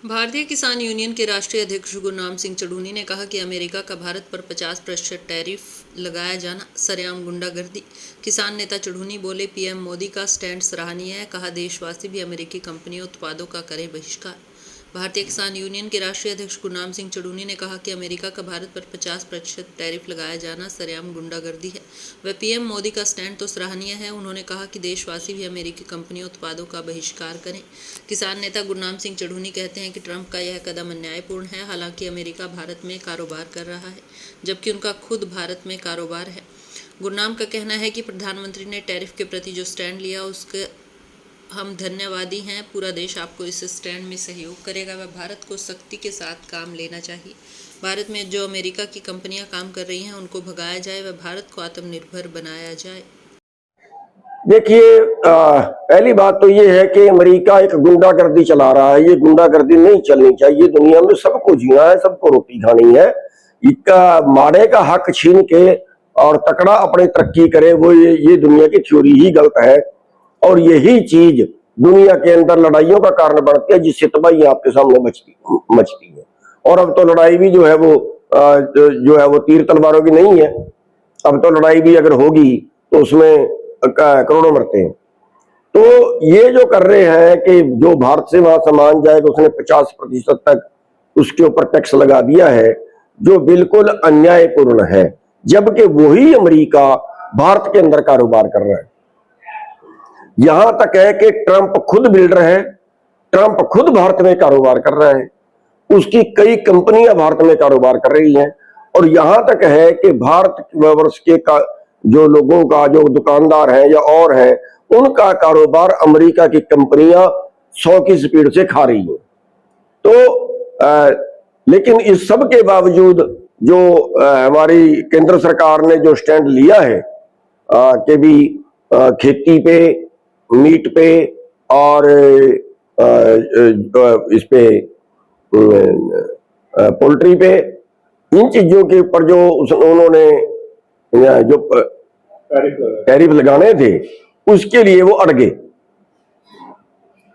भारतीय किसान यूनियन के राष्ट्रीय अध्यक्ष गुरनाम सिंह चढ़ूनी ने कहा कि अमेरिका का भारत पर 50% टैरिफ लगाया जाना सरेआम गुंडागर्दी। किसान नेता चढ़ूनी बोले, पीएम मोदी का स्टैंड सराहनीय है। कहा, देशवासी भी अमेरिकी कंपनियों उत्पादों का करें बहिष्कार। भारतीय किसान यूनियन के राष्ट्रीय अध्यक्ष गुरनाम सिंह चढ़ूनी ने कहा कि अमेरिका का भारत पर 50% टैरिफ लगाया जाना सरेआम गुंडागर्दी है। वह पीएम मोदी का स्टैंड तो सराहनीय है। उन्होंने कहा कि देशवासी भी अमेरिकी कंपनियों उत्पादों का बहिष्कार करें। किसान नेता गुरनाम सिंह चढ़ूनी कहते हैं कि ट्रंप का यह कदम अन्यायपूर्ण है। हालांकि अमेरिका भारत में कारोबार कर रहा है, जबकि उनका खुद भारत में कारोबार है। गुरनाम का कहना है कि प्रधानमंत्री ने टैरिफ के प्रति जो स्टैंड लिया उसके हम धन्यवादी हैं। पूरा देश आपको इस स्टैंड में सहयोग करेगा। वह भारत को सख्ती के साथ काम लेना चाहिए। भारत में जो अमेरिका की कंपनियां काम कर रही हैं उनको भगाया जाए, वह भारत को आत्मनिर्भर बनाया जाए। देखिए, पहली बात तो ये है कि अमेरिका एक गुंडागर्दी चला रहा है। ये गुंडागर्दी नहीं चलनी चाहिए। दुनिया में सबको जीना है, सबको रोटी खानी है। इसका माड़े का हक छीन के और तकड़ा अपनी तरक्की करे, वो ये दुनिया की थ्योरी ही गलत है। और यही चीज दुनिया के अंदर लड़ाइयों का कारण बनती है, जिससे तबाही आपके सामने मचती है। और अब तो लड़ाई भी जो है वो तीर तलवारों की नहीं है। अब तो लड़ाई भी अगर होगी तो उसमें करोड़ों मरते हैं। तो ये जो कर रहे हैं कि जो भारत से वहां सामान जाएगा उसने 50% तक उसके ऊपर टैक्स लगा दिया है, जो बिल्कुल अन्यायपूर्ण है। जबकि वही अमेरिका भारत के अंदर कारोबार कर रहा है। यहां तक है कि ट्रंप खुद बिल्डर है, ट्रंप खुद भारत में कारोबार कर रहा है, उसकी कई कंपनियां भारत में कारोबार कर रही हैं। और यहां तक है कि भारत वर्ष के जो लोगों का, जो दुकानदार हैं या और हैं, उनका कारोबार अमेरिका की कंपनियां 100 की स्पीड से खा रही हैं। तो लेकिन इस सब के बावजूद जो हमारी केंद्र सरकार ने जो स्टैंड लिया है कि भी खेती पे, मीट पे और इस पे पोल्ट्री पे, इन चीजों के ऊपर जो उन्होंने जो टैरिफ लगाने थे उसके लिए वो अड़ गए।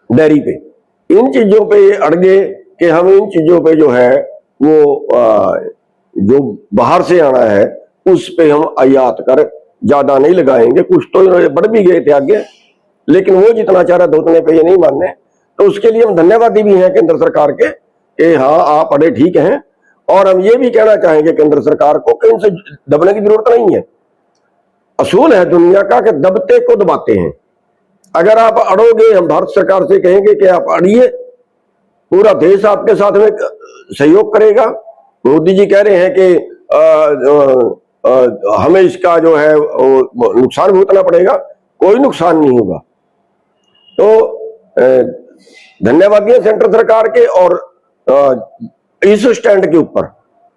डेयरी पे, इन चीजों पे ये अड़ गए कि हम इन चीजों पे जो है वो जो बाहर से आना है उस पे हम आयात कर ज्यादा नहीं लगाएंगे। कुछ तो बढ़ भी गए थे आगे, लेकिन वो जितना चाह रहा था उतने पे ये नहीं मानने। तो उसके लिए हम धन्यवादी भी हैं केंद्र सरकार के कि हाँ, आप अड़े ठीक हैं। और हम ये भी कहना चाहेंगे केंद्र सरकार को कि इनसे दबने की जरूरत नहीं है। असूल है दुनिया का कि दबते को दबाते हैं। अगर आप अड़ोगे, हम भारत सरकार से कहेंगे कि आप अड़िए, पूरा देश आपके साथ में सहयोग करेगा। मोदी जी कह रहे हैं कि हमें इसका जो है नुकसान भुगतना पड़ेगा। कोई नुकसान नहीं होगा। तो धन्यवाद है सेंट्रल सरकार के। और इस स्टैंड के ऊपर,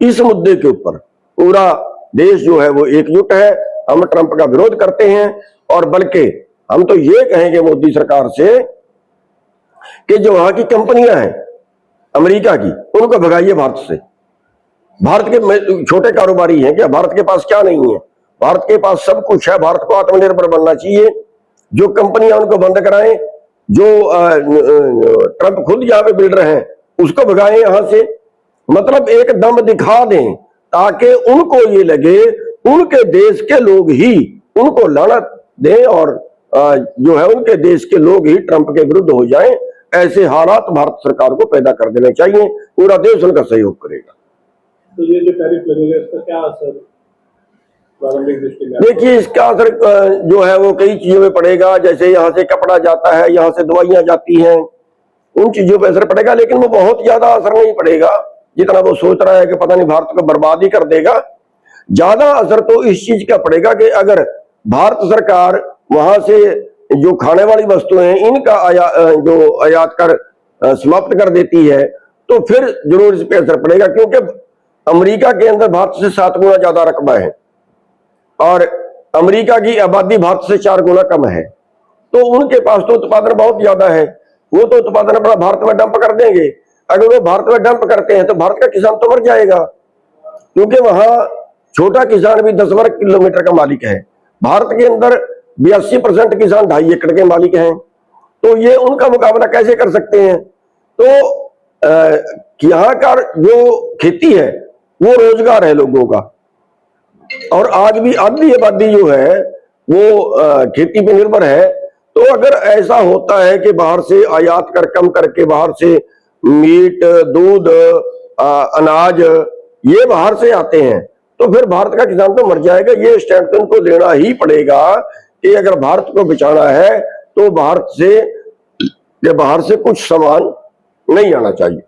इस मुद्दे के ऊपर पूरा देश जो है वो एकजुट है। हम ट्रंप का विरोध करते हैं और बल्कि हम तो ये कहेंगे मोदी सरकार से कि जो वहां की कंपनियां हैं अमेरिका की, उनको भगाइए भारत से। भारत के छोटे कारोबारी हैं क्या? भारत के पास क्या नहीं है? भारत के पास सब कुछ है। भारत को आत्मनिर्भर बनना चाहिए। जो कंपनियां उनको बंद कराएं, जो ट्रंप खुद यहाँ पे बिल्डर हैं उसको भगाएं यहां से। मतलब एक दम दिखा दें ताकि उनको ये लगे उनके देश के लोग ही उनको लानत दें और जो है उनके देश के लोग ही ट्रंप के विरुद्ध हो जाएं। ऐसे हालात भारत सरकार को पैदा कर देने चाहिए। पूरा देश उनका सहयोग करेगा। तो ये जो टैरिफ लगेगा इसका क्या असर प्रारंभिक दृष्टि में? देखिए, इसका असर जो है वो कई चीजों में पड़ेगा। जैसे यहाँ से कपड़ा जाता है, यहाँ से दवाइयां जाती हैं, उन चीजों पर असर पड़ेगा। लेकिन वो बहुत ज्यादा असर नहीं पड़ेगा जितना वो सोच रहा है कि पता नहीं भारत को बर्बाद ही कर देगा। ज्यादा असर तो इस चीज का पड़ेगा कि अगर भारत सरकार वहां से जो खाने वाली वस्तुएं हैं इनका जो आयात कर समाप्त कर देती है तो फिर जरूर इस पर असर पड़ेगा। क्योंकि अमेरिका के अंदर भारत से 7 गुना ज्यादा रकबा है और अमेरिका की आबादी भारत से 4 गुना कम है। तो उनके पास तो उत्पादन बहुत ज्यादा है। वो तो उत्पादन अपना भारत में डंप कर देंगे। अगर वो भारत में डंप करते हैं तो भारत का किसान तो मर जाएगा, क्योंकि वहां छोटा किसान भी 10 वर्ग किलोमीटर का मालिक है। भारत के अंदर 82% किसान 2.5 एकड़ के मालिक हैं। तो ये उनका मुकाबला कैसे कर सकते हैं? तो कि यहाँ का जो खेती है वो रोजगार है लोगों का, और आज भी आबादी जो है वो खेती पर निर्भर है। तो अगर ऐसा होता है कि बाहर से आयात कर कम करके बाहर से मीट, दूध, अनाज ये बाहर से आते हैं, तो फिर भारत का किसान तो मर जाएगा। ये स्टैंड तो इनको लेना ही पड़ेगा कि अगर भारत को बचाना है तो बाहर से कुछ सामान नहीं आना चाहिए।